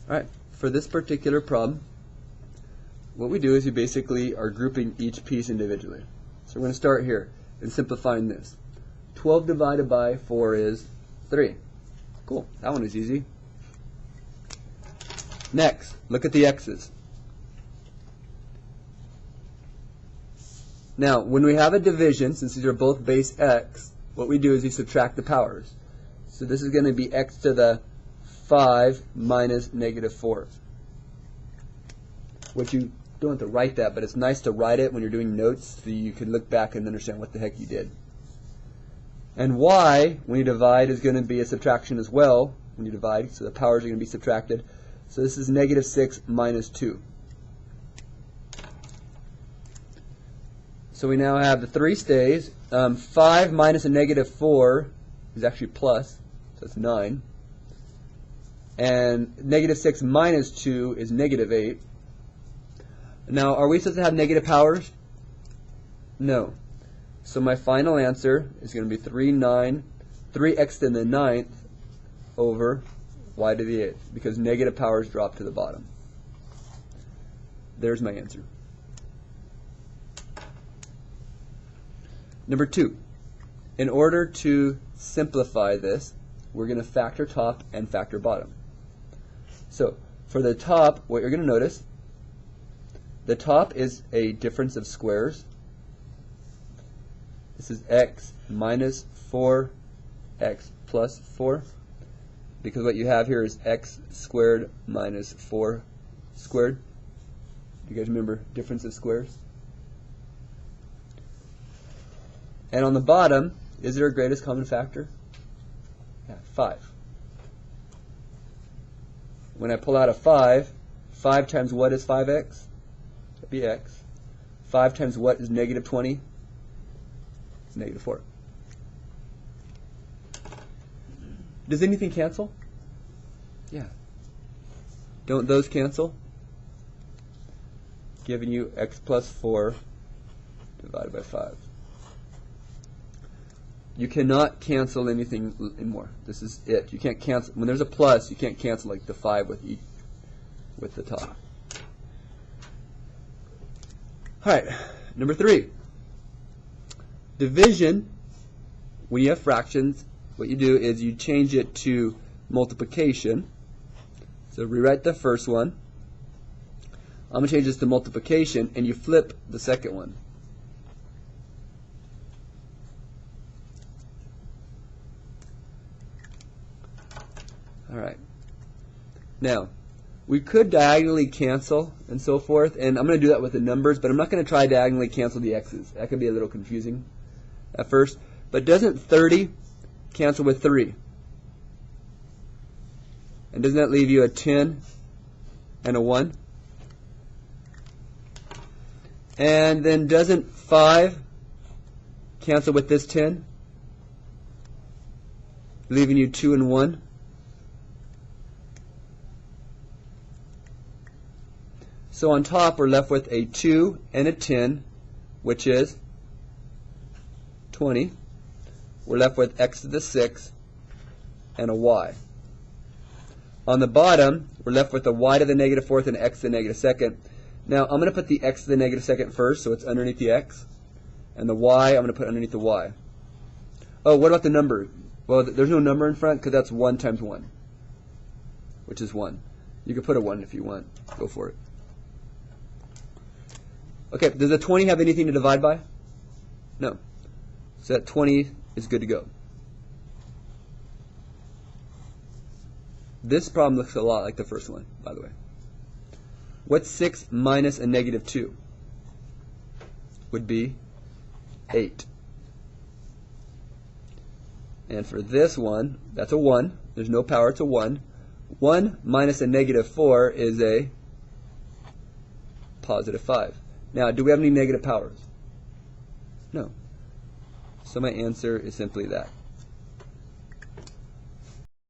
Alright, for this particular problem, what we do is we basically are grouping each piece individually. So we're going to start here and simplifying this. 12 divided by 4 is 3. Cool, that one is easy. Next, look at the x's. Now, when we have a division, since these are both base x, what we do is we subtract the powers. So this is going to be x to the 5 minus negative 4. Which you don't have to write that, but it's nice to write it when you're doing notes so you can look back and understand what the heck you did. And y, when you divide, is going to be a subtraction as well when you divide, so the powers are going to be subtracted. So this is negative 6 minus 2. So we now have the 3 stays. 5 minus a negative 4 is actually plus, so it's 9. And negative 6 minus 2 is negative 8. Now, are we supposed to have negative powers? No. So my final answer is going to be 3x to the 9th over y to the 8th, because negative powers drop to the bottom. There's my answer. Number 2. In order to simplify this, we're going to factor top and factor bottom. So for the top, what you're going to notice, the top is a difference of squares. This is x minus 4x plus 4, because what you have here is x squared minus 4 squared. Do you guys remember difference of squares? And on the bottom, is there a greatest common factor? Yeah, 5. When I pull out a 5, 5 times what is 5x? That'd be x. 5 times what is negative 20? It's negative 4. Does anything cancel? Yeah. Don't those cancel? Giving you x plus 4 divided by 5. You cannot cancel anything anymore. This is it. You can't cancel. When there's a plus, you can't cancel like the 5 with the top. Alright, number 3. Division, when you have fractions, what you do is you change it to multiplication. So rewrite the first one. I'm going to change this to multiplication, and you flip the second one. Alright. Now, we could diagonally cancel and so forth, and I'm going to do that with the numbers, but I'm not going to try diagonally cancel the x's. That could be a little confusing at first. But doesn't 30 cancel with 3? And doesn't that leave you a 10 and a 1? And then doesn't 5 cancel with this 10? Leaving you 2 and 1? So on top, we're left with a 2 and a 10, which is 20. We're left with x to the 6 and a y. On the bottom, we're left with a y to the negative 4th and x to the negative 2nd. Now, I'm going to put the x to the negative 2nd first, so it's underneath the x. And the y, I'm going to put underneath the y. Oh, what about the number? Well, there's no number in front because that's 1 times 1, which is 1. You can put a 1 if you want. Go for it. Okay, does a 20 have anything to divide by? No. So that 20 is good to go. This problem looks a lot like the first one, by the way. What's 6 minus a negative 2? Would be 8. And for this one, that's a 1. There's no power, it's a 1. 1 minus a negative 4 is a positive 5. Now, do we have any negative powers? No. So my answer is simply that.